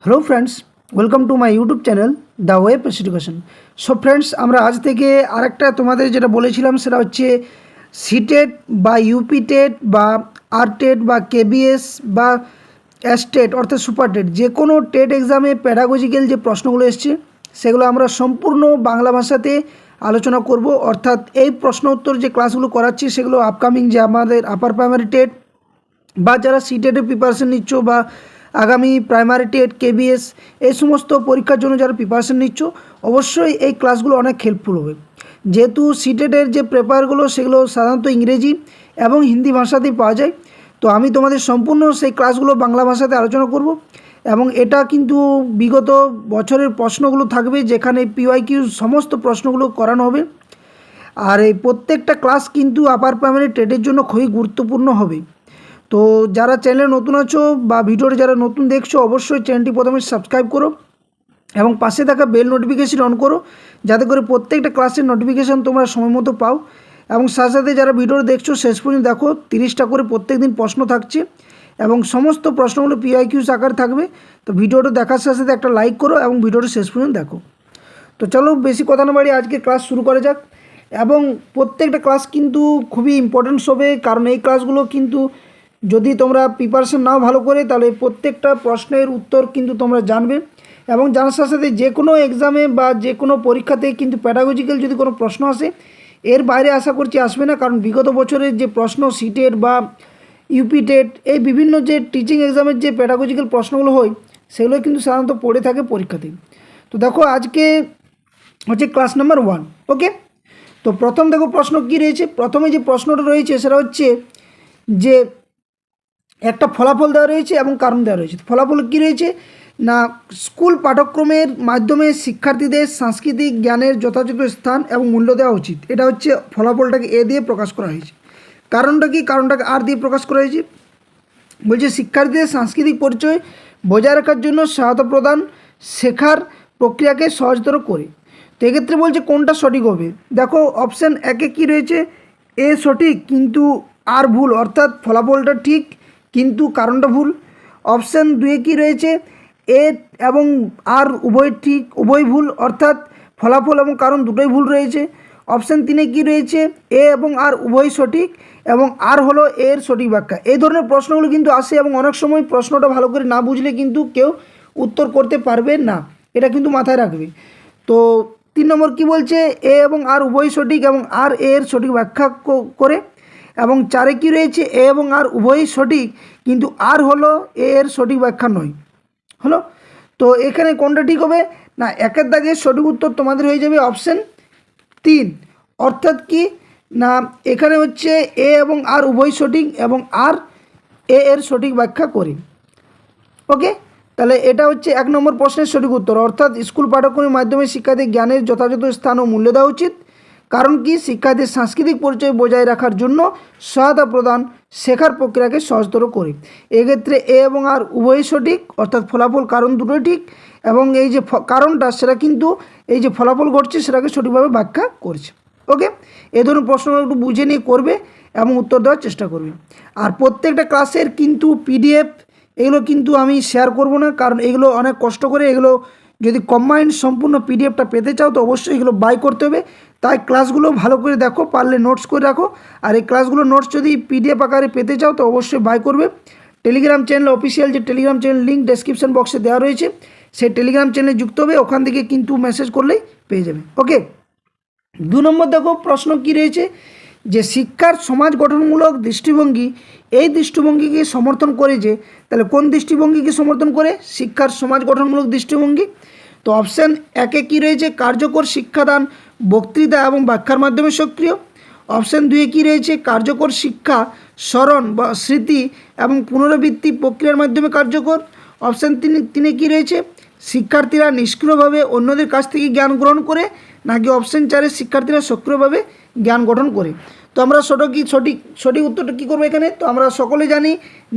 Hello friends, welcome to my YouTube channel the way education. So friends, আমরা আজ থেকে আরেকটা তোমাদের যেটা বলেছিলাম সেটা হচ্ছে সিটেট বা ইউপি টেট বা আর টেট বা কেবিএস বা এস টেট অর্থাৎ সুপার টেট যে কোনো টেট এক্সামে প্যাডাগজিক্যাল যে প্রশ্নগুলো এসছে সেগুলো আমরা সম্পূর্ণ বাংলা ভাষাতে আলোচনা করব। অর্থাৎ এই প্রশ্ন উত্তর যে ক্লাসগুলো করাচ্ছি সেগুলো আপকামিং যে আমাদের আপার প্রাইমারি টেট বা যারা সিটেটের প্রিপারেশন নিচ্ছ বা আগামী প্রাইমারি টেট কেবিএস এই সমস্ত পরীক্ষার জন্য যারা প্রিপারেশন নিচ্ছ অবশ্যই এই ক্লাসগুলো অনেক হেল্পফুল হবে। যেহেতু সিটেটের যে পেপারগুলো সেগুলো সাধারণত ইংরেজি এবং হিন্দি ভাষাতেই পাওয়া যায়, তো আমি তোমাদের সম্পূর্ণ সেই ক্লাসগুলো বাংলা ভাষাতে আলোচনা করব। এবং এটা কিন্তু বিগত বছরের প্রশ্নগুলো থাকবে, যেখানে পিওয়াইকিউ সমস্ত প্রশ্নগুলো করানো হবে। আর এই প্রত্যেকটা ক্লাস কিন্তু আপার প্রাইমারি টেটের জন্য খুবই গুরুত্বপূর্ণ হবে। তো যারা চ্যানেলে নতুন আছো বা ভিডিওটি যারা নতুন দেখছো অবশ্যই চ্যানেলটি প্রথমে সাবস্ক্রাইব করো এবং পাশে থাকা বেল নোটিফিকেশন অন করো, যাতে করে প্রত্যেকটা ক্লাসের নোটিফিকেশান তোমরা সময় মতো পাও। এবং সাথে সাথে যারা ভিডিওটি দেখছো শেষ পর্যন্ত দেখো, 30টা করে প্রত্যেক দিন প্রশ্ন থাকছে এবং সমস্ত প্রশ্নগুলো পিআইকিউ আকারে থাকবে। তো ভিডিওটা দেখার সাথে সাথে একটা লাইক করো এবং ভিডিওটা শেষ পর্যন্ত দেখো। তো চলো বেশি কথা না বাড়ি আজকে ক্লাস শুরু করা যাক। এবং প্রত্যেকটা ক্লাস কিন্তু খুবই ইম্পর্টেন্স হবে, কারণ এই ক্লাসগুলো কিন্তু যদি তোমরা প্রিপারেশন নাও ভালো করে তাহলে প্রত্যেকটা প্রশ্নের উত্তর কিন্তু তোমরা জানবে। এবং জানার সাথে সাথে যে কোনো এক্সামে বা যে কোনো পরীক্ষাতে কিন্তু প্যাডাগজিক্যাল যদি কোনো প্রশ্ন আসে এর বাইরে আশা করছি আসবে না, কারণ বিগত বছরের যে প্রশ্ন সিটেট বা ইউপি টেট এই বিভিন্ন যে টিচিং এক্সামের যে প্যাডাগজিক্যাল প্রশ্নগুলো হয় সেগুলো কিন্তু সাধারণত পড়ে থাকে পরীক্ষাতে। তো দেখো আজকে হচ্ছে ক্লাস নাম্বার 1। ওকে, তো প্রথম দেখো প্রশ্ন কী রয়েছে। প্রথমে যে প্রশ্নটা রয়েছে সেটা হচ্ছে যে একটা ফলাফল দেওয়া রয়েছে এবং কারণ দেওয়া রয়েছে। ফলাফল কী রয়েছে না, স্কুল পাঠ্যক্রমের মাধ্যমে শিক্ষার্থীদের সাংস্কৃতিক জ্ঞানের যথাযথ স্থান এবং মূল্য দেওয়া উচিত। এটা হচ্ছে ফলাফলটাকে এ দিয়ে প্রকাশ করা হয়েছে। কারণটা কি, কারণটাকে আর দিয়ে প্রকাশ করা হয়েছে। বলছে শিক্ষার্থীদের সাংস্কৃতিক পরিচয় বজায় রাখার জন্য সহায়তা প্রদান শেখার প্রক্রিয়াকে সহজতর করে। তো এক্ষেত্রে বলছে কোনটা সঠিক হবে। দেখো অপশান একে কী রয়েছে, এ সঠিক কিন্তু আর ভুল, অর্থাৎ ফলাফলটা ঠিক কিন্তু কারণটা ভুল। অপশান 2 কী রয়েছে, এ এবং আর উভয় ঠিক উভয় ভুল, অর্থাৎ ফলাফল এবং কারণ দুটোই ভুল রয়েছে। অপশান 3 কী রয়েছে, এ এবং আর উভয় সঠিক এবং আর হলো এর সঠিক ব্যাখ্যা। এই ধরনের প্রশ্নগুলো কিন্তু আসে এবং অনেক সময় প্রশ্নটা ভালো করে না বুঝলে কিন্তু কেউ উত্তর করতে পারবে না, এটা কিন্তু মাথায় রাখবে। তো 3 নম্বর কী বলছে, এ এবং আর উভয় সঠিক এবং আর এর সঠিক ব্যাখ্যা করে। এবং 4 কী রয়েছে, এ এবং আর উভয়ই সঠিক কিন্তু আর হলো এর সঠিক ব্যাখ্যা নয়। হলো, তো এখানে কোনটা ঠিক হবে না, একের দাগের সঠিক উত্তর তোমাদের হয়ে যাবে অপশান 3। অর্থাৎ কি না, এখানে হচ্ছে এ এবং আর উভয় সঠিক এবং আর এর সঠিক ব্যাখ্যা করি। ওকে, তাহলে এটা হচ্ছে 1 নম্বর প্রশ্নের সঠিক উত্তর। অর্থাৎ স্কুল পাঠ্যক্রমের মাধ্যমে শিক্ষার্থীর জ্ঞানের যথাযথ স্থান ও মূল্য দেওয়া উচিত। কারণ কি, শিক্ষার্থীর সাংস্কৃতিক পরিচয় বজায় রাখার জন্য সহায়তা প্রদান শেখার প্রক্রিয়াকে সহজতর করে। এক্ষেত্রে এ এবং আর উভয়ই সঠিক, অর্থাৎ ফলাফল কারণ দুটোই ঠিক এবং এই যে কারণটা সেটা কিন্তু এই যে ফলাফল ঘটছে সেটাকে সঠিকভাবে ব্যাখ্যা করছে। ওকে, এই ধরনের প্রশ্নগুলো একটু বুঝে নিয়ে করবে এবং উত্তর দেওয়ার চেষ্টা করবে। আর প্রত্যেকটা ক্লাসের কিন্তু পিডিএফ এগুলো কিন্তু আমি শেয়ার করব না, কারণ এগুলো অনেক কষ্ট করে, এগুলো যদি কম্বাইন্ড সম্পূর্ণ পিডিএফটা পেতে চাও তো অবশ্যই এগুলো বাই করতে হবে। তাই ক্লাসগুলো ভালো করে দেখো, পারলে নোটস করে রাখো। আর এই ক্লাসগুলো নোটস যদি পিডিএফ আকারে পেতে চাও তো অবশ্যই বাই করবে। টেলিগ্রাম চ্যানেল অফিসিয়াল যে টেলিগ্রাম চ্যানেল লিঙ্ক ডেসক্রিপশন বক্সে দেওয়া রয়েছে, সেই টেলিগ্রাম চ্যানেলে যুক্ত হবে, ওখান থেকে কিন্তু মেসেজ করলেই পেয়ে যাবে। ওকে, 2 নম্বর দেখো প্রশ্ন কী রয়েছে যে শিক্ষার সমাজ গঠনমূলক দৃষ্টিভঙ্গি এই দৃষ্টিভঙ্গিকে সমর্থন করে। যে তাহলে কোন দৃষ্টিভঙ্গিকে সমর্থন করে, শিক্ষার সমাজ গঠনমূলক দৃষ্টিভঙ্গি। তো অপশান একে কী রয়েছে, কার্যকর শিক্ষাদান বক্তৃতা এবং ব্যাখ্যার মাধ্যমে সক্রিয়। অপশান 2 কী রয়েছে, কার্যকর শিক্ষা স্মরণ বা স্মৃতি এবং পুনরাবৃত্তি প্রক্রিয়ার মাধ্যমে কার্যকর। অপশান 3 কী রয়েছে, শিক্ষার্থীরা নিষ্ক্রিয়ভাবে অন্যদের কাছ থেকে জ্ঞান গ্রহণ করে, নাকি অপশান 4 শিক্ষার্থীরা সক্রিয়ভাবে জ্ঞান গঠন করে। তো আমরা সঠিক উত্তরটা কী করবো এখানে। তো আমরা সকলে জানি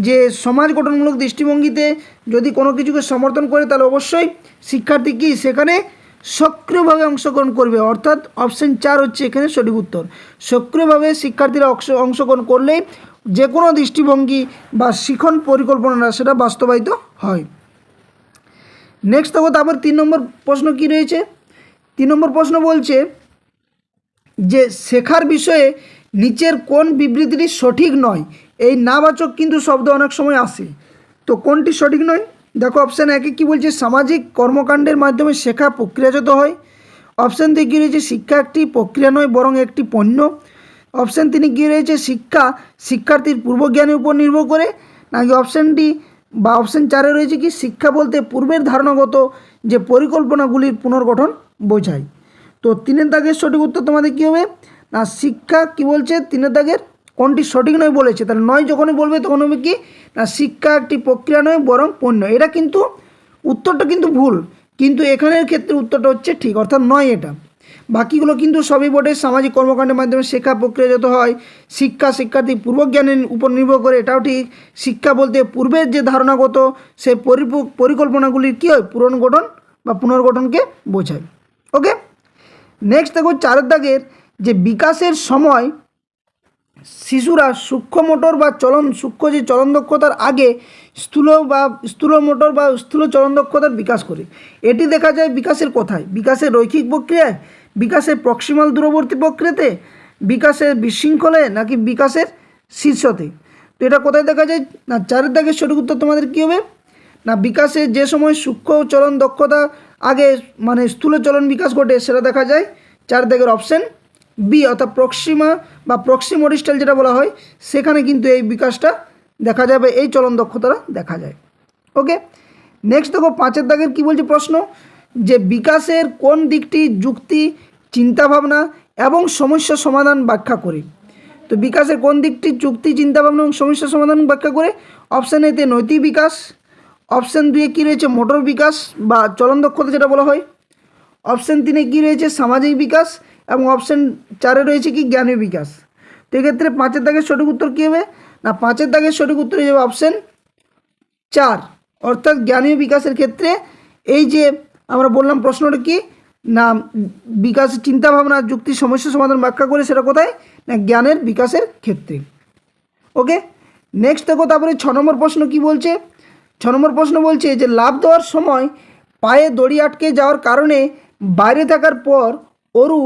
যে সমাজ গঠনমূলক দৃষ্টিভঙ্গিতে যদি কোনো কিছুকে সমর্থন করে তাহলে অবশ্যই শিক্ষার্থী কি সেখানে সক্রিয়ভাবে অংশগ্রহণ করবে, অর্থাৎ অপশান 4 হচ্ছে এখানে সঠিক উত্তর। সক্রিয়ভাবে শিক্ষার্থীরা অংশগ্রহণ করলেই যে কোনো দৃষ্টিভঙ্গি বা শিখন পরিকল্পনা সেটা বাস্তবায়িত হয়। নেক্সট দেখো তারপর 3 নম্বর প্রশ্ন কি রয়েছে। 3 নম্বর প্রশ্ন বলছে যে শেখার বিষয়ে নিচের কোন বিবৃতিটি সঠিক নয়। এই নাবাচক কিন্তু শব্দ অনেক সময় আসে, তো কোনটি সঠিক নয়? দেখো অপশান একে কী বলছে, সামাজিক কর্মকাণ্ডের মাধ্যমে শেখা প্রক্রিয়াজাত হয়। অপশান 2 কী রয়েছে, শিক্ষা একটি প্রক্রিয়া নয় বরং একটি পণ্য। অপশান 3 কী রয়েছে, শিক্ষা শিক্ষার্থীর পূর্বজ্ঞানের উপর নির্ভর করে। নাকি অপশান ডি বা অপশান 4 রয়েছে কি, শিক্ষা বলতে পূর্বের ধারণাগত যে পরিকল্পনাগুলির পুনর্গঠন বোঝায়। তো 3 দাগের সঠিক উত্তর তোমাদের কী হবে না, শিক্ষা কি বলছে 3 দাগের কোনটি সঠিক নয় বলেছে, তাহলে নয় যখনই বলবে তখন হবে কি না, শিক্ষা একটি প্রক্রিয়া নয় বরং পণ্য। এটা কিন্তু উত্তরটা কিন্তু ভুল, কিন্তু এখানের ক্ষেত্রে উত্তরটা হচ্ছে ঠিক, অর্থাৎ নয় এটা। বাকিগুলো কিন্তু সবই বটে, সামাজিক কর্মকাণ্ডের মাধ্যমে শেখা প্রক্রিয়াজাত হয়, শিক্ষা শিক্ষার্থী পূর্বজ্ঞানের উপর নির্ভর করে, এটাও ঠিক। শিক্ষা বলতে পূর্বের যে ধারণাগত সেই পরিকল্পনাগুলির কী হয়, পুনর্গঠনকে বোঝায়। ওকে, নেক্সট দেখো 4 দাগের যে বিকাশের সময় শিশুরা সূক্ষ্ম মোটর বা সূক্ষ্ম যে চলন দক্ষতার আগে স্থূল মোটর বা স্থূল চলন দক্ষতার বিকাশ করে। এটি দেখা যায় বিকাশের কোথায়, বিকাশের রৈখিক প্রক্রিয়ায়, বিকাশের প্রক্সিমাল দূরবর্তী প্রক্রিয়াতে, বিকাশের বিশৃঙ্খলে, নাকি বিকাশের শীর্ষতে। তো এটা কোথায় দেখা যায় না, 4 দাগের সঠিক উত্তর তোমাদের কী হবে না, বিকাশের যে সময় সূক্ষ্ম চলন দক্ষতা আগে মানে স্থূল চলন বিকাশ ঘটে সেটা দেখা যায় 4 দাগের অপশান বি, অর্থাৎ প্রক্সিমা বা প্রক্সিমোডিস্টাল যেটা বলা হয়, সেখানে কিন্তু এই বিকাশটা দেখা যাবে, এই চলন দক্ষতাটা দেখা যায়। ওকে, নেক্সট দেখো 5 দাগের কী বলছে প্রশ্ন, যে বিকাশের কোন দিকটি যুক্তি, চিন্তাভাবনা এবং সমস্যা সমাধান ব্যাখ্যা করে। তো বিকাশের কোন দিকটি যুক্তি, চিন্তাভাবনা এবং সমস্যা সমাধান ব্যাখ্যা করে? অপশান এতে নৈতিক বিকাশ, অপশান 2 কী রয়েছে মোটর বিকাশ বা চলন দক্ষতা যেটা বলা হয়, অপশান 3 কী রয়েছে সামাজিক বিকাশ, এবং অপশান 4 রয়েছে কি জ্ঞানীয় বিকাশ। তো এক্ষেত্রে 5 দাগের সঠিক উত্তর কী হবে না, 5 দাগের সঠিক উত্তর হয়ে যাবে অপশান 4, অর্থাৎ জ্ঞানীয় বিকাশের ক্ষেত্রে এই যে আমরা বললাম প্রশ্নটা কি না, বিকাশ চিন্তাভাবনা যুক্তি সমস্যা সমাধান ব্যাখ্যা করে, সেটা কোথায় না জ্ঞানের বিকাশের ক্ষেত্রে। ওকে, নেক্সট দেখো তারপরে 6 নম্বর প্রশ্ন কি বলছে। 6 নম্বর প্রশ্ন বলছে যে লাফ দেওয়ার সময় পায়ে দড়ি আটকে যাওয়ার কারণে বাইরে থাকার পর অরু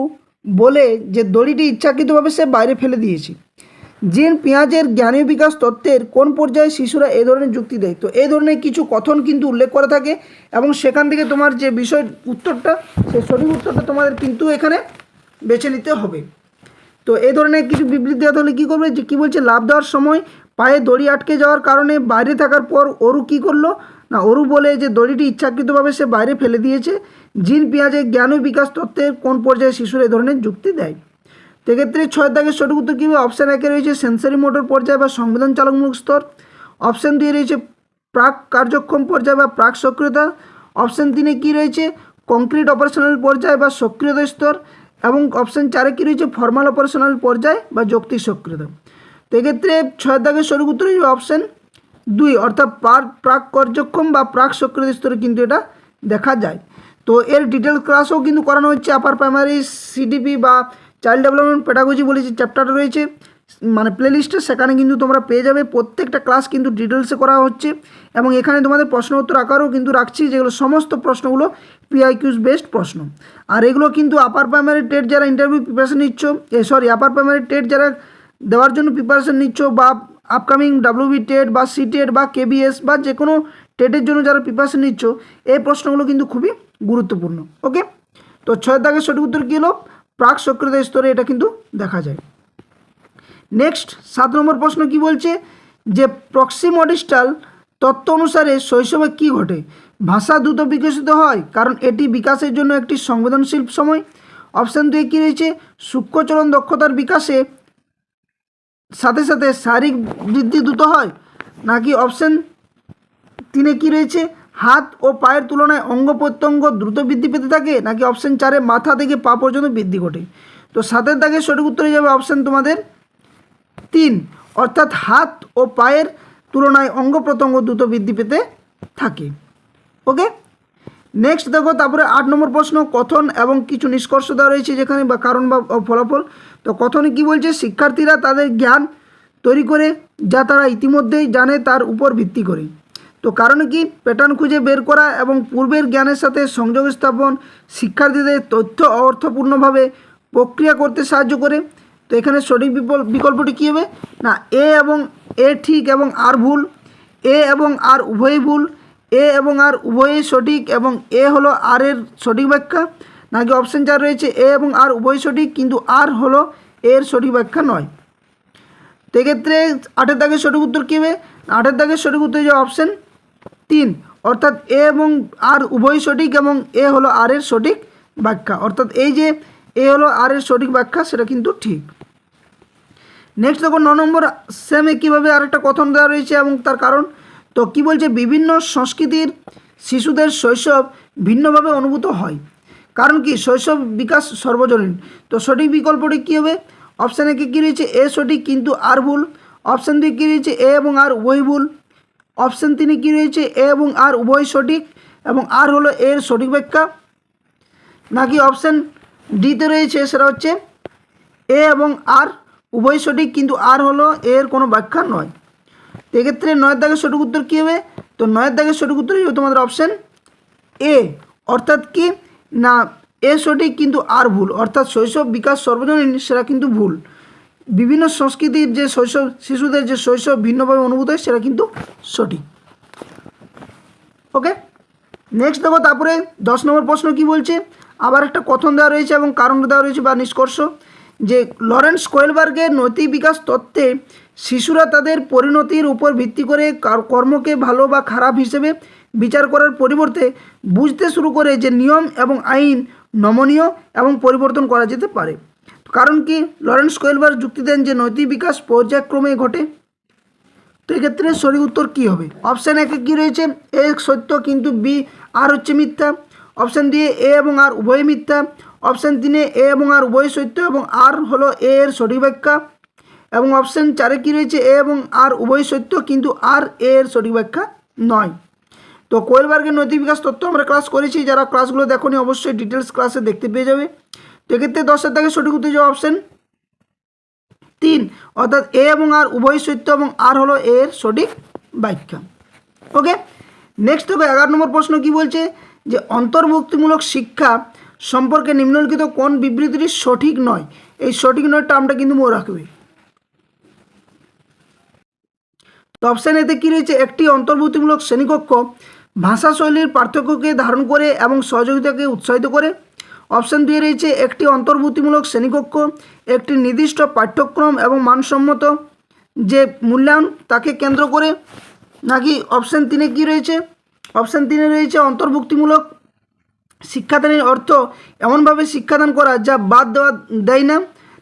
বলে যে দড়িটি ইচ্ছাকৃতভাবে সে বাইরে ফেলে দিয়েছে। জিন পিঁয়াজের জ্ঞানীয় বিকাশ তত্ত্বের কোন পর্যায়ে শিশুরা এই ধরনের যুক্তি দেয়। তো এই ধরনের কিছু কথন কিন্তু উল্লেখ করা থাকে এবং সেখান থেকে তোমার যে বিষয় উত্তরটা, সেই সঠিক উত্তরটা তোমাদের কিন্তু এখানে বেছে নিতে হবে। তো এই ধরনের কিছু বিবৃতি দেওয়া হলে কী করবে, যে কী বলছে, লাফ দেওয়ার সময় পায়ে দড়ি আটকে যাওয়ার কারণে বাইরে থাকার পর অরু কী করলো না, অরু বলে যে দড়িটি ইচ্ছাকৃতভাবে সে বাইরে ফেলে দিয়েছে। জিন পিঁয়াজের জ্ঞান ও বিকাশ তত্ত্বের কোন পর্যায়ে শিশুরা এই ধরনের যুক্তি দেয়। সেক্ষেত্রে 6 দাগের সঠিক উত্তর কী হবে, অপশান 1 রয়েছে সেন্সারি মোটর পর্যায় বা সংবেদন চালকমূলক স্তর, অপশান 2 রয়েছে প্রাক কার্যক্ষম পর্যায় বা প্রাক সক্রিয়তা, অপশান 3 কী রয়েছে কংক্রিট অপারেশনাল পর্যায় বা সক্রিয়তা স্তর, এবং অপশান 4 কী রয়েছে ফর্মাল অপারেশনাল পর্যায় বা যৌক্তিক সক্রিয়তা। তো এক্ষেত্রে 6 দাগের সঠিক উত্তর হচ্ছে অপশান 2, অর্থাৎ প্রাক কার্যক্ষম বা প্রাক সক্রিয় স্তরে কিন্তু এটা দেখা যায়। তো এর ডিটেল ক্লাসও কিন্তু করানো হচ্ছে আপার প্রাইমারি সিডিপি বা চাইল্ড ডেভেলপমেন্ট পেডাগজি বলে যে চ্যাপ্টারটা রয়েছে মানে প্লেলিস্টে, সেখানে কিন্তু তোমরা পেয়ে যাবে। প্রত্যেকটা ক্লাস কিন্তু ডিটেলসে করা হচ্ছে এবং এখানে তোমাদের প্রশ্ন উত্তর আকারও কিন্তু রাখছি, যেগুলো সমস্ত প্রশ্নগুলো পিআইকিউজ বেসড প্রশ্ন। আর এগুলো কিন্তু আপার প্রাইমারি টেট যারা ইন্টারভিউ প্রিপারেশন নিচ্ছ, আপার প্রাইমারি টেট যারা দেওয়ার জন্য প্রিপারেশন নিচ্ছ, বা আপকামিং ডাব্লিউবি টেট বা সিটেট বা কেবিএস বা যে কোনো টেটের জন্য যারা প্রিপারেশন নিচ্ছ, এই প্রশ্নগুলো কিন্তু খুবই গুরুত্বপূর্ণ। ওকে, তো 6 দাগের সঠিক উত্তর কী হলো, প্রাক সক্রিয়তা স্তরে এটা কিন্তু দেখা যায়। নেক্সট 7 নম্বর প্রশ্ন কি বলছে, যে প্রক্সিমোডিস্টাল তত্ত্ব অনুসারে শৈশবে কী ঘটে। ভাষা দ্রুত বিকশিত হয় কারণ এটি বিকাশের জন্য একটি সংবেদনশীল সময়। অপশান 2 কী রয়েছে সূক্ষ্মচলন দক্ষতার বিকাশে সাথে সাথে শারীরিক বৃদ্ধি দ্রুত হয়, নাকি অপশান 3 কী রয়েছে হাত ও পায়ের তুলনায় অঙ্গ প্রত্যঙ্গ দ্রুত বৃদ্ধি পেতে থাকে, নাকি অপশান 4 মাথা থেকে পা পর্যন্ত বৃদ্ধি ঘটে। তো 7 দাগের সঠিক উত্তর হয়ে যাবে অপশান তোমাদের 3, অর্থাৎ হাত ও পায়ের তুলনায় অঙ্গ প্রত্যঙ্গ দ্রুত বৃদ্ধি পেতে থাকে। ওকে, নেক্সট দেখো তারপরে 8 নম্বর প্রশ্ন, কথন এবং কিছু নিষ্কর্ষ দেওয়া রয়েছে যেখানে বা কারণ বা ফলাফল। তো কথনে কি বলছে, শিক্ষার্থীরা তাদের জ্ঞান তৈরি করে যা তারা ইতিমধ্যেই জানে তার উপর ভিত্তি করে। তো তো কারণ কি, প্যাটার্ন খুঁজে বের করা এবং পূর্বের জ্ঞানের সাথে সংযোগ স্থাপন শিক্ষার্থীদের তথ্য অর্থপূর্ণভাবে প্রক্রিয়া করতে সাহায্য করে। তো এখানে সঠিক বিকল্পটি কী হবে না, এ এবং এ ঠিক এবং আর ভুল, এ এবং আর উভয়ই ভুল, এ এবং আর উভয়ই সঠিক এবং এ হলো আর এর সঠিক ব্যাখ্যা, নাকি অপশান 4 রয়েছে এ এবং আর উভয়ই সঠিক কিন্তু আর হলো এর সঠিক ব্যাখ্যা নয়। তো এক্ষেত্রে 8 দাগের সঠিক উত্তর কী হবে, 8 দাগের সঠিক উত্তর যে অপশান 3, অর্থাৎ এ এবং আর উভয়ই সঠিক এবং এ হলো আর এর সঠিক ব্যাখ্যা, অর্থাৎ এই যে এ হলো আর এর সঠিক ব্যাখ্যা সেটা কিন্তু ঠিক। নেক্সট দেখো 9 নম্বর, সেম একইভাবে আরেকটা কথন দেওয়া রয়েছে এবং তার কারণ। তো কি বলছে, বিভিন্ন সংস্কৃতির শিশুদের শৈশব ভিন্নভাবে অনুভূত হয়, কারণ কি শৈশব বিকাশ সর্বজনীন। তো সঠিক বিকল্পটি কী হবে, অপশান 1 কী রয়েছে এ সঠিক কিন্তু আর ভুল, অপশান 2 কী রয়েছে এ এবং আর উভয় ভুল, অপশান 3 কী রয়েছে এ এবং আর উভয় সঠিক এবং আর হলো এর সঠিক ব্যাখ্যা, নাকি অপশান ডিতে রয়েছে সেটা হচ্ছে এ এবং আর উভয় সঠিক কিন্তু আর হলো এর কোনো ব্যাখ্যা নয়। তো এক্ষেত্রে 9 দাগের সঠিক উত্তর কী হবে, তো 9 দাগের সঠিক উত্তর হবে তোমাদের অপশান এ, অর্থাৎ কি না এ সঠিক কিন্তু আর ভুল, অর্থাৎ শৈশব বিকাশ সর্বজনীন সেটা কিন্তু ভুল, বিভিন্ন সংস্কৃতির যে শৈশব শিশুদের যে শৈশব ভিন্নভাবে অনুভূত হয় সেটা কিন্তু সঠিক। ওকে, নেক্সট দেখো তারপরে 10 নম্বর প্রশ্ন কি বলছে, আবার একটা কথন দেওয়া রয়েছে এবং কারণ দেওয়া রয়েছে বা নিষ্কর্ষ, যে লরেন্স কোয়েলবার্গের নৈতিক বিকাশ তত্ত্বে শিশুরা তাদের পরিণতির উপর ভিত্তি করে কর্মকে ভালো বা খারাপ হিসেবে বিচার করার পরিবর্তে বুঝতে শুরু করে যে নিয়ম এবং আইন নমনীয় এবং পরিবর্তন করা যেতে পারে। কারণ কি, লরেন্স কোয়েলবার্গ যুক্তি দেন যে নৈতিক বিকাশ পর্যায়ক্রমে ঘটে। তো এক্ষেত্রে সঠিক উত্তর কী হবে, অপশান 1 কী রয়েছে এ সত্য কিন্তু বি আর হচ্ছে মিথ্যা, অপশান 2 এ এবং আর উভয় মিথ্যা, অপশান 3 এ এবং আর উভয় সত্য এবং আর হলো এ এর সঠিক ব্যাখ্যা, এবং অপশান 4 কী রয়েছে এ এবং আর উভয় সত্য কিন্তু আর এ এর সঠিক ব্যাখ্যা নয়। তো কোয়েলবার্গের নৈতিক বিকাশ তত্ত্ব আমরা ক্লাস করেছি, যারা ক্লাসগুলো দেখোনি অবশ্যই ডিটেলস ক্লাসে দেখতে পেয়ে যাবে। তো এক্ষেত্রে 10 দাগে সঠিক উত্তর যে অপশান 3, অর্থাৎ এ এবং আর উভয় সত্য এবং আর হলো এর সঠিক ব্যাখ্যা। ওকে, নেক্সট হবে 11 নম্বর প্রশ্ন কি বলছে, যে অন্তর্ভুক্তিমূলক শিক্ষা সম্পর্কে নিম্নলিখিত কোন বিবৃতিটি সঠিক নয়। এই সঠিক নয় টার্মটা কিন্তু মনে রাখবে। তো অপশান এতে কী রয়েছে, একটি অন্তর্ভুক্তিমূলক শ্রেণীকক্ষ ভাষাশৈলীর পার্থক্যকে ধারণ করে এবং সহযোগিতাকে উৎসাহিত করে। অপশান 2 রয়েছে একটি অন্তর্ভুক্তিমূলক শ্রেণীকক্ষ একটি নির্দিষ্ট পাঠ্যক্রম এবং মানসম্মত যে মূল্যায়ন তাকে কেন্দ্র করে, নাকি অপশান 3 কী রয়েছে, অপশান 3 রয়েছে অন্তর্ভুক্তিমূলক শিক্ষাদানের অর্থ এমনভাবে শিক্ষাদান করা যা বাদ দেয় না,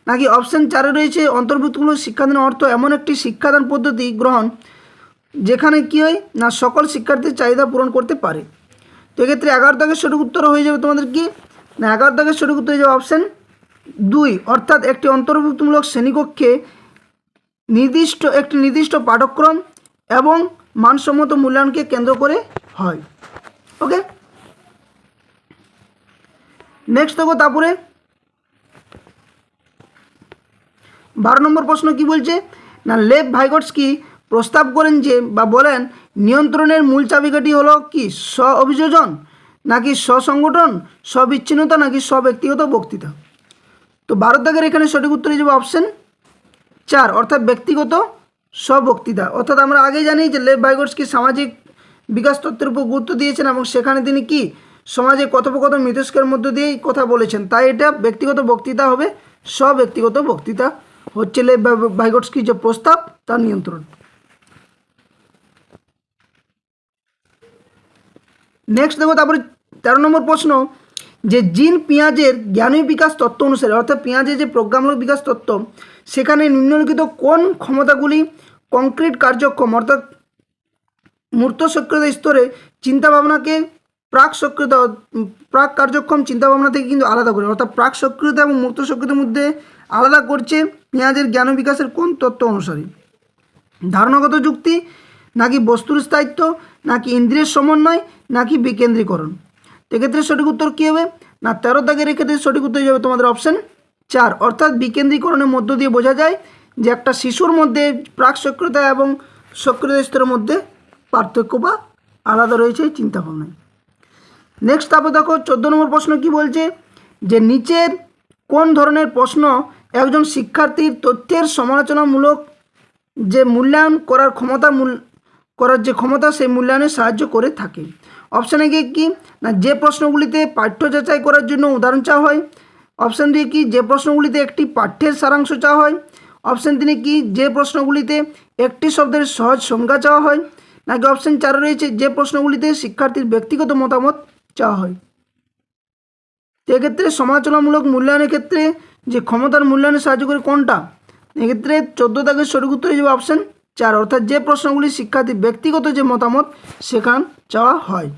নাকি অপশান 4 রয়েছে অন্তর্ভুক্তিমূলক শিক্ষাদানের অর্থ এমন একটি শিক্ষাদান পদ্ধতি গ্রহণ যেখানে কী হয় না সকল শিক্ষার্থীর চাহিদা পূরণ করতে পারে। তো এক্ষেত্রে 11 দাগের সঠিক উত্তর হয়ে যাবে তোমাদের কি না 11 দাগের সঠিক উত্তর হয়ে যাবে অপশান 2, অর্থাৎ একটি অন্তর্ভুক্তিমূলক শ্রেণীকক্ষে একটি নির্দিষ্ট পাঠ্যক্রম এবং মানসম্মত মূল্যায়নকে কেন্দ্র করে হয়। ওকে, নেক্সট দেখো তারপরে 12 নম্বর প্রশ্ন কি বলছে না লেভ ভাইগটস্কি প্রস্তাব করেন যে বা বলেন নিয়ন্ত্রণের মূল চাবিকাঠি হলো কি স্ব অভিযোজন, নাকি স্বসংগঠন, স্ববিচ্ছিন্নতা, নাকি স্বব্যক্তিগত বক্তৃতা। তো 12 দাগের এখানে সঠিক উত্তর হয়ে যাবে অপশান 4, অর্থাৎ ব্যক্তিগত স্ববক্তৃতা। অর্থাৎ আমরা আগে জানি যে লেভ ভাইগটস্কি সামাজিক বিকাশ তত্ত্বের উপর গুরুত্ব দিয়েছেন এবং সেখানে তিনি কি সমাজে কথোপকথন মিথস্কের মধ্য দিয়েই কথা বলেছেন, তাই এটা ব্যক্তিগত বক্তৃতা হবে। স্বব্যক্তিগত বক্তৃতা হচ্ছে লেভ ভাইগটস্কির যে প্রস্তাব তার নিয়ন্ত্রণ। নেক্সট দেখো তারপরে 13 নম্বর প্রশ্ন, যে জিন পিয়াজের জ্ঞানীয় বিকাশ তত্ত্ব অনুসারে, অর্থাৎ পিয়াজের যে প্রজ্ঞামূলক বিকাশ তত্ত্ব সেখানে নিম্নলিখিত কোন ক্ষমতাগুলি কংক্রিট কার্যক্ষম, অর্থাৎ মূর্ত সক্রিয়তা স্তরে চিন্তাভাবনাকে প্রাক কার্যক্ষম চিন্তাভাবনা থেকে কিন্তু আলাদা করে, অর্থাৎ প্রাক সক্রিয়তা এবং মূর্ত সক্রিয়তার মধ্যে আলাদা করছে পিয়াজের জ্ঞান বিকাশের কোন তত্ত্ব অনুসারে, ধারণাগত যুক্তি, নাকি বস্তুর স্থায়িত্ব, নাকি ইন্দ্রিয়ের সমন্বয়, নাকি বিকেন্দ্রীকরণ। এক্ষেত্রে সঠিক উত্তর কী হবে না 13 দাগের এক্ষেত্রে সঠিক উত্তর হয়ে যাবে তোমাদের অপশান 4, অর্থাৎ বিকেন্দ্রীকরণের মধ্য দিয়ে বোঝা যায় যে একটা শিশুর মধ্যে প্রাক সক্রিয়তা এবং সক্রিয়তা স্তরের মধ্যে পার্থক্য বা আলাদা রয়েছে চিন্তাভাবনায়। নেক্সট তারপর দেখো 14 নম্বর প্রশ্ন কি বলছে, যে নিচের কোন ধরনের প্রশ্ন একজন শিক্ষার্থীর তথ্যের সমালোচনামূলক যে মূল্যায়ন করার ক্ষমতা সেই মূল্যায়নে সাহায্য করে থাকে। অপশানে গিয়ে কি না, যে প্রশ্নগুলিতে পাঠ্য যাচাই করার জন্য উদাহরণ চাওয়া হয়। অপশান দিয়ে কি, যে প্রশ্নগুলিতে একটি পাঠ্যের সারাংশ চাওয়া হয়। অপশান 3 কি, যে প্রশ্নগুলিতে একটি শব্দের সহজ সংজ্ঞা চাওয়া হয়। নাকি অপশান 4 রয়েছে, যে প্রশ্নগুলিতে শিক্ষার্থীর ব্যক্তিগত মতামত চাওয়া হয়। এক্ষেত্রে সমালোচনামূলক মূল্যায়নের ক্ষেত্রে যে ক্ষমতার মূল্যায়নে সাহায্য করে কোনটা, এক্ষেত্রে 14 দাগের সঠিক উত্তর হয়ে যাবে অপশান 4, অর্থাৎ যে প্রশ্নগুলি শিক্ষার্থীর ব্যক্তিগত যে মতামত সেখান চাওয়া হয়।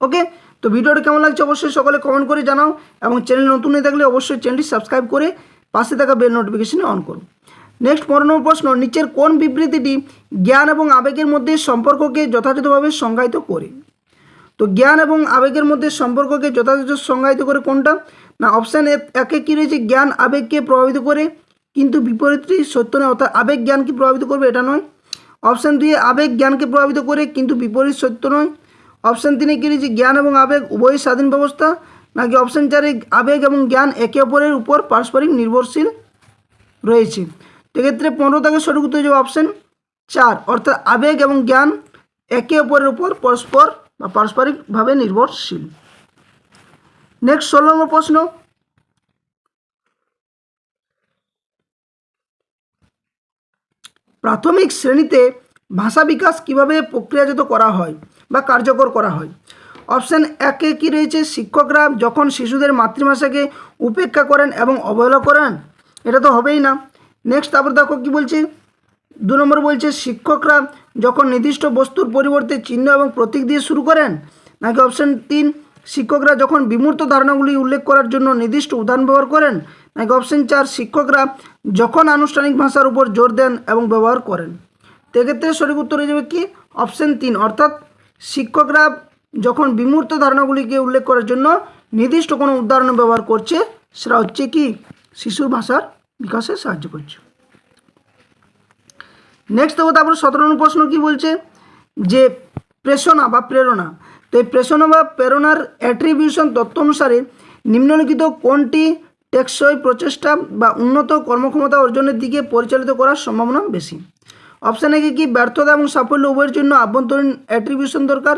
ওকে, তো ভিডিওটা কেমন লাগছে অবশ্যই সকলে কমেন্ট করে জানাও, এবং চ্যানেল নতুন হয়ে থাকলে অবশ্যই চ্যানেলটি সাবস্ক্রাইব করে পাশে থাকা বেল নোটিফিকেশনে অন করুন। নেক্সট 15 নম্বর প্রশ্ন, নিচের কোন বিবৃতিটি জ্ঞান এবং আবেগের মধ্যে সম্পর্ককে যথাযথভাবে সংজ্ঞায়িত করে। তো জ্ঞান এবং আবেগের মধ্যে সম্পর্ককে যথাযথ সংজ্ঞায়িত করে কোনটা, না অপশান একে কী রয়েছে, জ্ঞান আবেগকে প্রভাবিত করে কিন্তু বিপরীতটি সত্য নয়, অর্থাৎ আবেগ জ্ঞানকে প্রভাবিত করবে এটা নয়। অপশান 2 আবেগ জ্ঞানকে প্রভাবিত করে কিন্তু বিপরীত সত্য নয়। অপশান 3 কী রয়েছে, জ্ঞান এবং আবেগ উভয়ই স্বাধীন ব্যবস্থা। নাকি অপশান 4 আবেগ এবং জ্ঞান একে অপরের উপর পারস্পরিক নির্ভরশীল রয়েছে। এক্ষেত্রে 15 দাগের সঠিক উত্তর হয়ে যাবে অপশান 4, অর্থাৎ আবেগ এবং জ্ঞান একে অপরের উপর পরস্পর বা পারস্পরিকভাবে নির্ভরশীল। নেক্সট 16 নম্বর প্রশ্ন, প্রাথমিক শ্রেণীতে ভাষা বিকাশ কিভাবে প্রক্রিয়াজাত করা হয় বা কার্যকর করা হয়। অপশান একে কী রয়েছে, শিক্ষকরা যখন শিশুদের মাতৃভাষাকে উপেক্ষা করেন এবং অবহেলা করেন, এটা তো হবেই না। নেক্সট তারপর দেখো কী বলছে, 2 নম্বর বলছে শিক্ষকরা যখন নির্দিষ্ট বস্তুর পরিবর্তে চিহ্ন এবং প্রতীক দিয়ে শুরু করেন। নাকি অপশান 3 শিক্ষকরা যখন বিমূর্ত ধারণাগুলি উল্লেখ করার জন্য নির্দিষ্ট উদাহরণ ব্যবহার করেন। নাকি অপশান 4 শিক্ষকরা যখন আনুষ্ঠানিক ভাষার উপর জোর দেন এবং ব্যবহার করেন। তো এক্ষেত্রে সঠিক উত্তর হয়ে যাবে কি অপশান 3, অর্থাৎ শিক্ষকরা যখন বিমূর্ত ধারণাগুলিকে উল্লেখ করার জন্য নির্দিষ্ট কোনো উদাহরণ ব্যবহার করছে, সেটা হচ্ছে কি শিশুর ভাষার বিকাশে সাহায্য করছে। নেক্সট দেখো তারপরে 17 নম্বর প্রশ্ন কি বলছে, যে প্রেরণা বা প্রেরণা। তো এই প্রেরণা বা প্রেরণার অ্যাট্রিবিউশন তত্ত্ব অনুসারে নিম্নলিখিত কোনটি টেকসই প্রচেষ্টা বা উন্নত কর্মক্ষমতা অর্জনের দিকে পরিচালিত করার সম্ভাবনা বেশি। অপশান এ কি ব্যর্থতা এবং সাফল্য উভয়ের জন্য আভ্যন্তরীণ অ্যাট্রিবিউশন দরকার।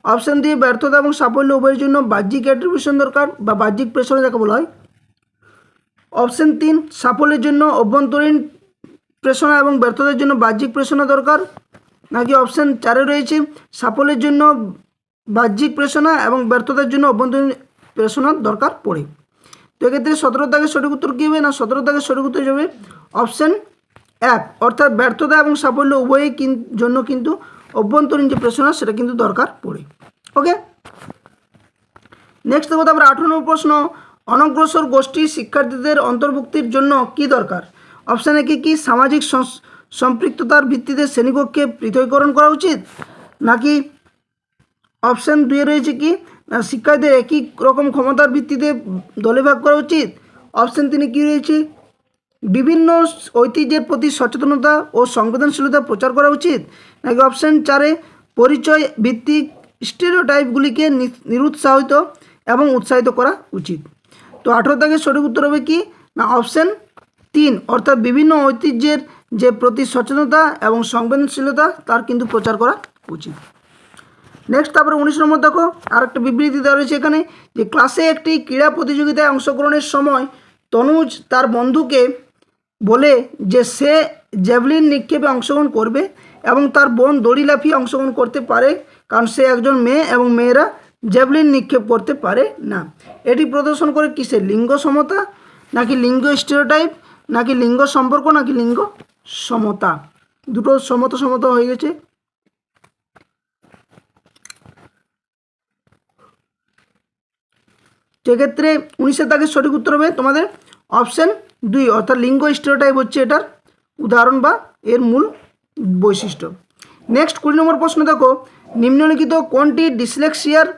অপশান দিয়ে ব্যর্থতা এবং সাফল্য উভয়ের জন্য বাহ্যিক অ্যাট্রিবিউশন দরকার বা বাহ্যিক প্রেরণা যাকে বলা হয়। অপশান 3 সাফল্যের জন্য অভ্যন্তরীণ প্রেরণা এবং ব্যর্থতার জন্য বাহ্যিক প্রেরণা দরকার। নাকি অপশান 4 রয়েছে সাফল্যের জন্য বাহ্যিক প্রেরণা এবং ব্যর্থতার জন্য অভ্যন্তরীণ প্রেরণার দরকার পড়ে। তো এক্ষেত্রে 17 দাগের সঠিক উত্তর কী হবে, না 17 দাগের সঠিক উত্তর যাবে অপশান 1, অর্থাৎ ব্যর্থতা এবং সাফল্য উভয়ের জন্য কিন্তু অভ্যন্তরীণ যে প্রেরণা সেটা কিন্তু দরকার পড়ে। ওকে, নেক্সট দেখো তারপরে 18 নম্বর প্রশ্ন, অনগ্রসর গোষ্ঠী শিক্ষার্থীদের অন্তর্ভুক্তির জন্য কি দরকার। অপশান এ কি সামাজিক সম্পৃক্ততার ভিত্তিতে শ্রেণীকক্ষে পৃথকীকরণ করা উচিত। নাকি অপশান 2 রয়েছে কি শিক্ষার্থীদের একই রকম ক্ষমতার ভিত্তিতে দলে ভাগ করা উচিত। অপশান 3 কী রয়েছে বিভিন্ন ঐতিহ্যের প্রতি সচেতনতা ও সংবেদনশীলতা প্রচার করা উচিত। নাকি অপশান 4 পরিচয় ভিত্তিক স্টেরিওটাইপগুলিকে নিরুৎসাহিত এবং উৎসাহিত করা উচিত। তো 18 দাগের সঠিক উত্তর হবে কি না অপশান 3, অর্থাৎ বিভিন্ন ঐতিহ্যের যে প্রতি সচেতনতা এবং সংবেদনশীলতা তার কিন্তু প্রচার করা উচিত। নেক্সট তারপরে 19 নম্বর দেখো আর একটা বিবৃতি দেওয়া রয়েছে এখানে, যে ক্লাসে একটি ক্রীড়া প্রতিযোগিতায় অংশগ্রহণের সময় তনুজ তার বন্ধুকে বলে যে সে জ্যাভলিন নিক্ষেপে অংশগ্রহণ করবে এবং তার বোন দড়ি লাফিয়ে অংশগ্রহণ করতে পারে কারণ সে একজন মেয়ে এবং মেয়েরা জ্যাভলিন নিক্ষেপ করতে পারে না। এটি প্রদর্শন করে কিসের, লিঙ্গ সমতা, নাকি লিঙ্গ স্টেরিওটাইপ, নাকি লিঙ্গ সম্পর্ক, নাকি লিঙ্গ সমতা। দুটো সমতা হয়ে গেছে। সেক্ষেত্রে 19 দাগের সঠিক উত্তর হবে তোমাদের অপশান 2, অর্থাৎ লিঙ্গ স্টেরিওটাইপ হচ্ছে এটার উদাহরণ বা এর মূল বৈশিষ্ট্য। নেক্সট 20 নম্বর প্রশ্ন দেখো, নিম্নলিখিত কোনটি ডিসলেক্সিয়ার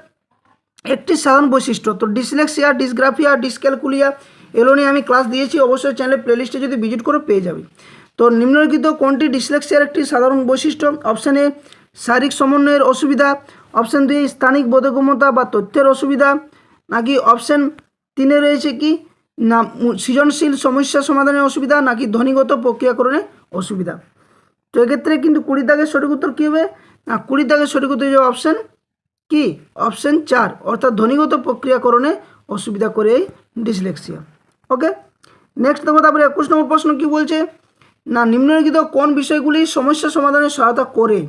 একটি সাধারণ বৈশিষ্ট্য। তো ডিসলেক্সিয়া, ডিসগ্রাফিয়া, ডিসক্যালকুলিয়া এগুলো নিয়ে আমি ক্লাস দিয়েছি, অবশ্যই চ্যানেলের প্লেলিস্টে যদি ভিজিট করো পেয়ে যাবে। তো নিম্নলিখিত কোনটি ডিসলেক্সিয়ার একটি সাধারণ বৈশিষ্ট্য। অপশান এ শারীরিক সমন্বয়ের অসুবিধা, অপশান 2 স্থানিক বোধগম্যতা বা তথ্যের অসুবিধা, নাকি অপশান 3 রয়েছে কি না সৃজনশীল সমস্যা সমাধানের অসুবিধা, নাকি ধ্বনিগত প্রক্রিয়াকরণের অসুবিধা। তো এক্ষেত্রে কিন্তু 20 দাগের সঠিক উত্তর কী হবে না 20 দাগের সঠিক উত্তর হয়ে যাবে অপশান কি অপশান 4 অর্থাৎ ধ্বনিগত প্রক্রিয়াকরণে অসুবিধা করে এই ডিসলেক্সিয়া। ওকে, নেক্সট দেখো তারপরে 21 নম্বর প্রশ্ন কি বলছে না নিম্নলিখিত কোন বিষয়গুলি সমস্যা সমাধানে সহায়তা করে।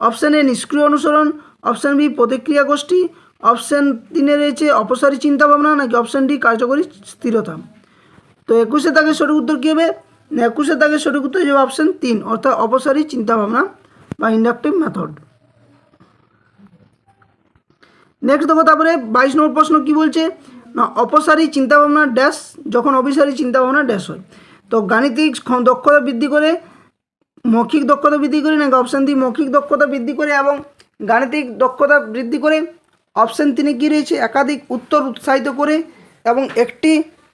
অপশান এ নিষ্ক্রিয় অনুসরণ, অপশান বি প্রতিক্রিয়া গোষ্ঠী, অপশান 3 রয়েছে অপসারী চিন্তাভাবনা, নাকি অপশান ডি কার্যকরী স্থিরতা। তো 21 দাগের সঠিক উত্তর কী হবে না 21 দাগের সঠিক উত্তর হয়ে যাবে অপশান 3 অর্থাৎ অপসারী চিন্তাভাবনা বা ইন্ডাকটিভ মেথড। নেক্সট দেখো তারপরে 22 নম্বর প্রশ্ন কি বলছে না অপসারী চিন্তাভাবনা ড্যাশ যখন অভিসারী চিন্তাভাবনা ড্যাশ হয়। তো গাণিতিক দক্ষতা বৃদ্ধি করে, মৌখিক দক্ষতা বৃদ্ধি করে, নাকি অপশান ডি মৌখিক দক্ষতা বৃদ্ধি করে এবং গাণিতিক দক্ষতা বৃদ্ধি করে, অপশান 3 কী রয়েছে একাধিক উত্তর উৎসাহিত করে এবং একটি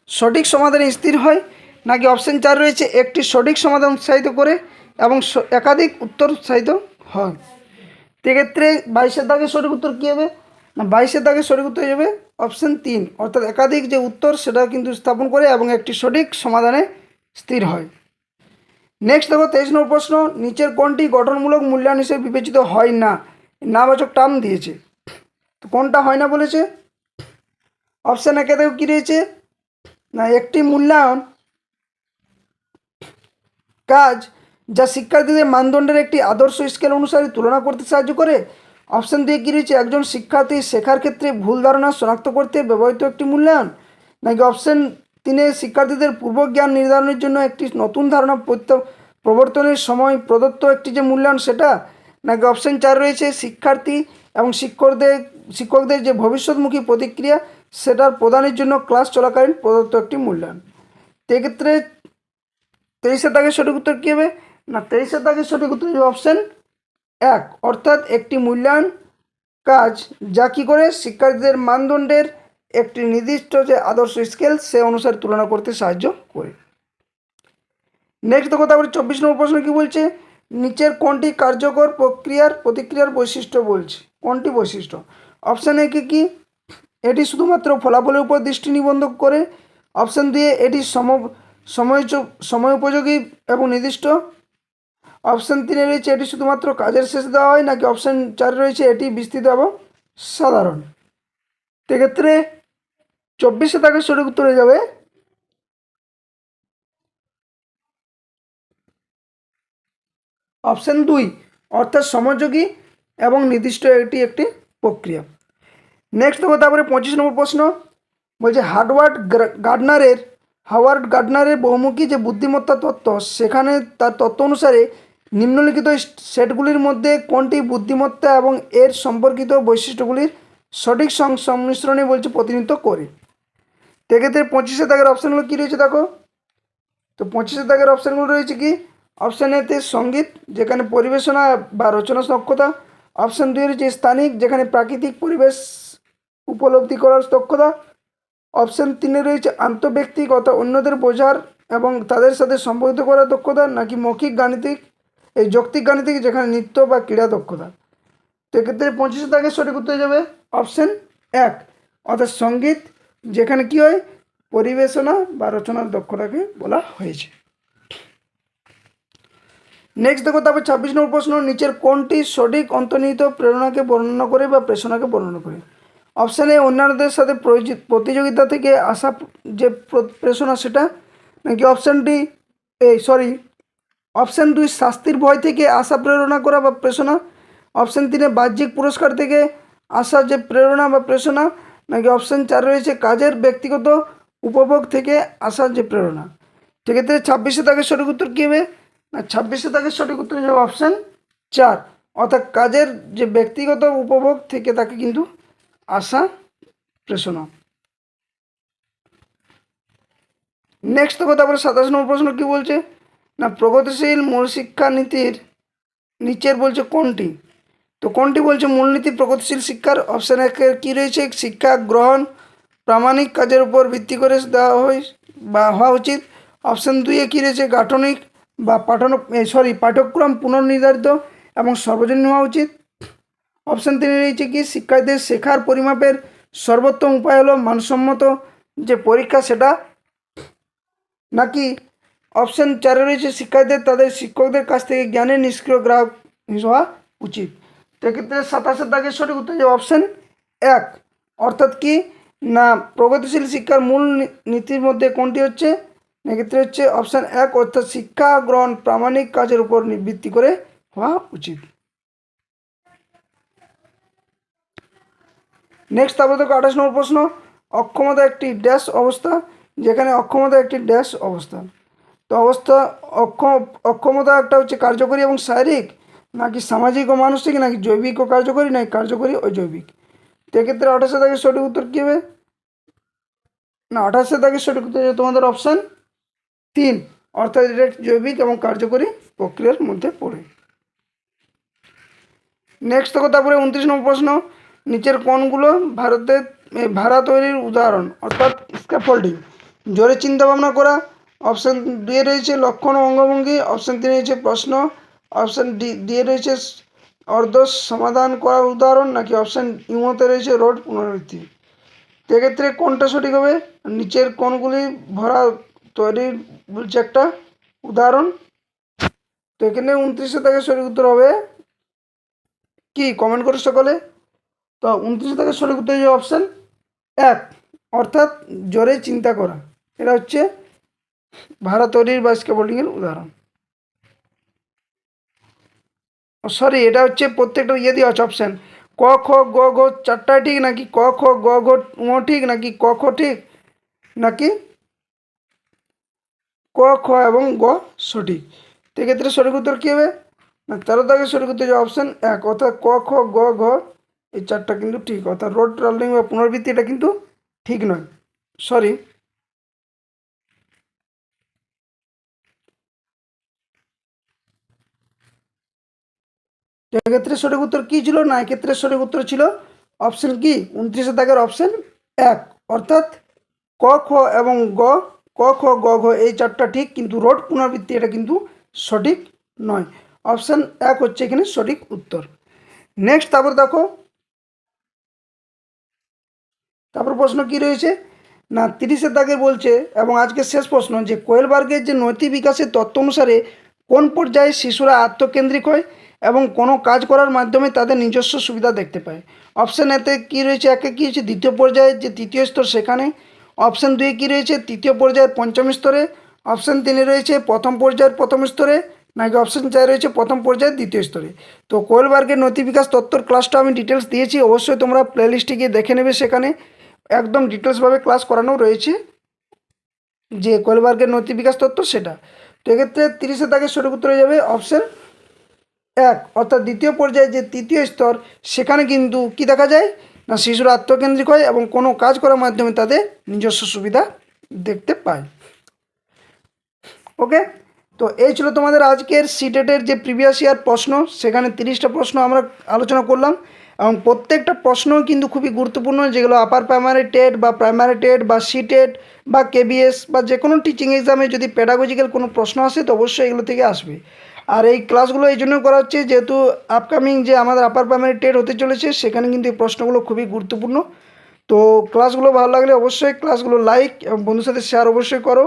সঠিক সমাধানে স্থির হয়, নাকি অপশান 4 রয়েছে একটি সঠিক সমাধান উৎসাহিত করে এবং একাধিক উত্তর উৎসাহিত হয়। সেক্ষেত্রে 22 দাগের সঠিক উত্তর কী হবে না 22 দাগের সঠিক উত্তর হয়ে যাবে অপশান 3 অর্থাৎ একাধিক যে উত্তর সেটা কিন্তু স্থাপন করে এবং একটি সঠিক সমাধানে স্থির হয়। নেক্সট দেখো 23 নম্বর প্রশ্ন নিচের কোনটি গঠনমূলক মূল্যায়ন হিসেবে বিবেচিত হয় না, নাবাচক টার্ম দিয়েছে। তো কোনটা হয় না বলেছে অপশান একে দেখো কী রয়েছে না একটি মূল্যায়ন কাজ যা শিক্ষার্থীদের মানদণ্ডের একটি আদর্শ স্কেল অনুসারে তুলনা করতে সাহায্য করে। অপশান 2 কী রয়েছে একজন শিক্ষার্থী শেখার ক্ষেত্রে ভুল ধারণা শনাক্ত করতে ব্যবহৃত একটি মূল্যায়ন, নাকি অপশান 3 শিক্ষার্থীদের পূর্ব জ্ঞান নির্ধারণের জন্য একটি নতুন ধারণা প্রবর্তনের সময় প্রদত্ত একটি যে মূল্যায়ন সেটা, নাকি অপশান 4 রয়েছে শিক্ষার্থী এবং শিক্ষকদের যে ভবিষ্যৎমুখী প্রতিক্রিয়া সেটার প্রদানের জন্য ক্লাস চলাকালীন প্রদত্ত একটি মূল্যায়ন। সেক্ষেত্রে 23 দাগের সঠিক উত্তর কী হবে না 23 দাগের সঠিক উত্তর হবে অপশান 1 অর্থাৎ একটি মূল্যায়ন কাজ যা কী করে শিক্ষার্থীদের মানদণ্ডের একটি নির্দিষ্ট যে আদর্শ স্কেল সে অনুসারে তুলনা করতে সাহায্য করে। নেক্সট দেখো তারপরে 24 নম্বর প্রশ্ন কী বলছে নিচের কোনটি কার্যকর প্রতিক্রিয়ার বৈশিষ্ট্য বলছে, কোনটি বৈশিষ্ট্য। অপশান এ কি এটি শুধুমাত্র ফলাফলের উপর দৃষ্টি নিবদ্ধ করে, অপশান 2 এটি সময়োপযোগী এবং নির্দিষ্ট, অপশান 3 রয়েছে এটি শুধুমাত্র কাজের শেষে দেওয়া হয়, নাকি অপশান 4 রয়েছে এটি বিস্তৃত এবং সাধারণ। সেক্ষেত্রে 24 দাগের সঠিক উত্তর হয়ে যাবে অপশান 2 অর্থাৎ সমযোগী এবং নির্দিষ্ট এটি একটি প্রক্রিয়া। নেক্সট দেখো তারপরে 25 নম্বর প্রশ্ন বলছে হাওয়ার্ড গার্ডনারের বহুমুখী যে বুদ্ধিমত্তা তত্ত্ব সেখানে তার তত্ত্ব অনুসারে নিম্নলিখিত সেটগুলির মধ্যে কোনটি বুদ্ধিমত্তা এবং এর সম্পর্কিত বৈশিষ্ট্যগুলির সঠিক সংমিশ্রণে বলছে প্রতিনিধিত্ব করে। সেক্ষেত্রে 25 দাগের অপশানগুলো কী রয়েছে দেখো তো 25 দাগের অপশানগুলো রয়েছে কি অপশান এতে সঙ্গীত যেখানে পরিবেশনা বা রচনা দক্ষতা, অপশান 2 রয়েছে স্থানিক যেখানে প্রাকৃতিক পরিবেশ উপলব্ধি করার দক্ষতা, অপশান 3 রয়েছে আন্তঃব্যক্তিগত অন্যদের বোঝার এবং তাদের সাথে সম্পর্কিত করার দক্ষতা, নাকি মৌখিক গাণিতিক যৌক্তিক গাণিতিক যেখানে নৃত্য বা ক্রীড়া দক্ষতা। তো এক্ষেত্রে 25 দাগের সঠিক উত্তর হয়ে যাবে অপশান 1 অর্থাৎ সঙ্গীত যেখানে কী হয় পরিবেশনা বা রচনার দক্ষতাকে বলা হয়েছে। নেক্সট দেখো তারপর 26 নম্বর প্রশ্ন নিচের কোনটি সঠিক অন্তর্নিহিত প্রেরণাকে বর্ণনা করে বা প্রেষণাকে বর্ণনা করে। অপশান এ অন্যান্যদের সাথে প্রতিযোগিতা থেকে আসা যে প্রেষণা সেটা, নাকি অপশান 2 শাস্তির ভয় থেকে আসা প্রেরণা করা বা প্রেষণা, অপশান 3 বাহ্যিক পুরস্কার থেকে আসা যে প্রেরণা বা প্রেষণা, নাকি অপশান 4 রয়েছে কাজের ব্যক্তিগত উপভোগ থেকে আসা যে প্রেরণা। সেক্ষেত্রে 26 দাগের সঠিক উত্তর কী হবে না 26 দাগের সঠিক উত্তর হবে অপশান 4 অর্থাৎ কাজের যে ব্যক্তিগত উপভোগ থেকে তাকে কিন্তু আসা প্রেষণা। নেক্সট দেখো তারপরে 27 নম্বর প্রশ্ন কী বলছে না প্রগতিশীল মূল শিক্ষা নীতির নিচের বলছে কোনটি। তো কোনটি বলছে মূলনীতি প্রগতিশীল শিক্ষার। অপশান 1 কী রয়েছে শিক্ষা গ্রহণ প্রামাণিক কাজের উপর ভিত্তি করে দেওয়া হয় বা হওয়া উচিত। অপশান 2 কী রয়েছে গাঠনিক বা পাঠ্যক্রম পুনর্নির্ধারিত এবং সর্বজনীন হওয়া উচিত। অপশান 3 রয়েছে কি শিক্ষার্থীদের শেখার পরিমাপের সর্বোত্তম উপায় হলো মানসম্মত যে পরীক্ষা সেটা, নাকি অপশান 4 রয়েছে শিক্ষার্থীদের তাদের শিক্ষকদের কাছ থেকে জ্ঞানের নিষ্ক্রিয় গ্রাহক হওয়া উচিত। সেক্ষেত্রে 27 দাগের সঠিক উত্তর যে অপশান 1, অর্থাৎ কি না প্রগতিশীল শিক্ষার মূল নীতির মধ্যে কোনটি হচ্ছে, এক্ষেত্রে হচ্ছে অপশান 1, অর্থাৎ শিক্ষা গ্রহণ প্রামাণিক কাজের উপর ভিত্তি করে হওয়া উচিত। নেক্সট তারপর দেখো 28 নম্বর প্রশ্ন, অক্ষমতা একটি ড্যাশ অবস্থা, যেখানে অক্ষমতা একটি ড্যাশ অবস্থা। তো অক্ষমতা একটা হচ্ছে কার্যকরী এবং শারীরিক, নাকি সামাজিক ও মানসিক, নাকি জৈবিক ও কার্যকরী, নাকি কার্যকরী ও জৈবিক। সেক্ষেত্রে 28 দাগের সঠিক উত্তর কী হবে না 28 দাগের সঠিক উত্তর তোমাদের অপশান 3, অর্থাৎ এটা জৈবিক এবং কার্যকরী প্রক্রিয়ার মধ্যে পড়ে। নেক্সট দেখো তারপরে 29 নম্বর প্রশ্ন, নিচের কোনগুলো ভারতের ভাড়া তৈরির উদাহরণ, অর্থাৎ স্ক্যাফোল্ডিং। জোরে চিন্তা ভাবনা করা। অপশান 2 রয়েছে লক্ষণ ও অঙ্গভঙ্গি, অপশান 3 রয়েছে প্রশ্ন, অপশান ডি রয়েছে অর্ধ সমাধান করার উদাহরণ, নাকি অপশান ইউতে রয়েছে রোড পুনরাবৃত্তি। সেক্ষেত্রে কোনটা সঠিক হবে, নিচের কোনগুলি ভরা তৈরির বলছে একটা উদাহরণ। তো এখানে 29 থেকে সঠিক উত্তর হবে কি, কমেন্ট করে সকলে। তো 29 থেকে সঠিক উত্তর হবে অপশান 1, অর্থাৎ জোরে চিন্তা করা। এটা হচ্ছে ভাড়া তৈরির বা স্ক্যাফোল্ডিংয়ের উদাহরণ। সরি, এটা হচ্ছে প্রত্যেকটা দিয়ে আছে অপশান ক খ গ ঘ চারটায় ঠিক, নাকি ক খ গ ঘ ঠিক, নাকি ক খ ঠিক, নাকি ক খ এবং গ সঠিক। সেক্ষেত্রে সঠিক উত্তর কী হবে না 13 দাগের সঠিক উত্তর যে অপশান 1, অর্থাৎ ক খ গ ঘ এই চারটা কিন্তু ঠিক, অর্থাৎ রোড ট্রাভেলিং বা পুনরাবৃত্তি এটা কিন্তু ঠিক নয়। সরি, এক্ষেত্রে সঠিক উত্তর কী ছিল না, এক্ষেত্রে সঠিক উত্তর ছিল অপশান কি 29 দাগের অপশান 1, অর্থাৎ ক খ এবং গ ক খ গ ঘ এই চারটা ঠিক, কিন্তু রোড পুনরাবৃত্তি এটা কিন্তু সঠিক নয়। অপশান 1 হচ্ছে এখানে সঠিক উত্তর। নেক্সট তারপর দেখো তারপর প্রশ্ন কি রয়েছে না 30 দাগের বলছে, এবং আজকে শেষ প্রশ্ন, যে কোয়েলবার্গের যে নৈতিক বিকাশের তত্ত্ব অনুসারে কোন পর্যায়ে শিশুরা আত্মকেন্দ্রিক হয় এবং কোনো কাজ করার মাধ্যমে তাদের নিজস্ব সুবিধা দেখতে পায়। অপশান এতে কী রয়েছে, একে কী রয়েছে দ্বিতীয় পর্যায়ে যে তৃতীয় স্তর সেখানে, অপশান 2 কী রয়েছে তৃতীয় পর্যায়ের পঞ্চম স্তরে, অপশান 3 রয়েছে প্রথম পর্যায়ের প্রথম স্তরে, নাকি অপশান 4 রয়েছে প্রথম পর্যায়ের দ্বিতীয় স্তরে। তো কোয়েলবার্গের নৈতিক বিকাশ তত্ত্বর ক্লাসটা আমি ডিটেলস দিয়েছি, অবশ্যই তোমরা প্লেলিস্টে গিয়ে দেখে নেবে, সেখানে একদম ডিটেলসভাবে ক্লাস করানো রয়েছে যে কোয়েলবার্গের নৈতিক বিকাশ তত্ত্ব সেটা। তো এক্ষেত্রে 30 দাগের সঠিক উত্তর হয়ে যাবে অপশান 1, অর্থাৎ দ্বিতীয় পর্যায়ে যে তৃতীয় স্তর সেখানে কিন্তু কি দেখা যায় না শিশুরা আত্মকেন্দ্রিক হয় এবং কোনো কাজ করার মাধ্যমে তাদের নিজস্ব সুবিধা দেখতে পায়। ওকে, তো এই ছিল তোমাদের আজকের সিটেটের যে প্রিভিয়াস ইয়ার প্রশ্ন, সেখানে 30টা প্রশ্ন আমরা আলোচনা করলাম, এবং প্রত্যেকটা প্রশ্ন কিন্তু খুবই গুরুত্বপূর্ণ, যেগুলো আপার প্রাইমারি টেট বা প্রাইমারি টেট বা সিটেট বা কেবিএস বা যে কোনো টিচিং এক্সামে যদি প্যাডাগজিক্যাল কোনো প্রশ্ন আসে তো অবশ্যই এগুলো থেকে আসবে। আর এই ক্লাসগুলো এই জন্য করা হচ্ছে যেহেতু আপকামিং যে আমাদের আপার প্রাইমারি টেট হতে চলেছে, সেখানে কিন্তু এই প্রশ্নগুলো খুবই গুরুত্বপূর্ণ। তো ক্লাসগুলো ভালো লাগলে অবশ্যই ক্লাসগুলো লাইক এবং বন্ধুর সাথে শেয়ার অবশ্যই করো,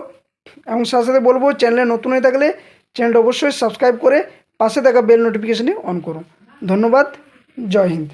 এবং সাথে সাথে বলবো চ্যানেলে নতুন হয়ে থাকলে চ্যানেলটা অবশ্যই সাবস্ক্রাইব করে পাশে থাকা বেল নোটিফিকেশানে অন করো। ধন্যবাদ, জয় হিন্দ।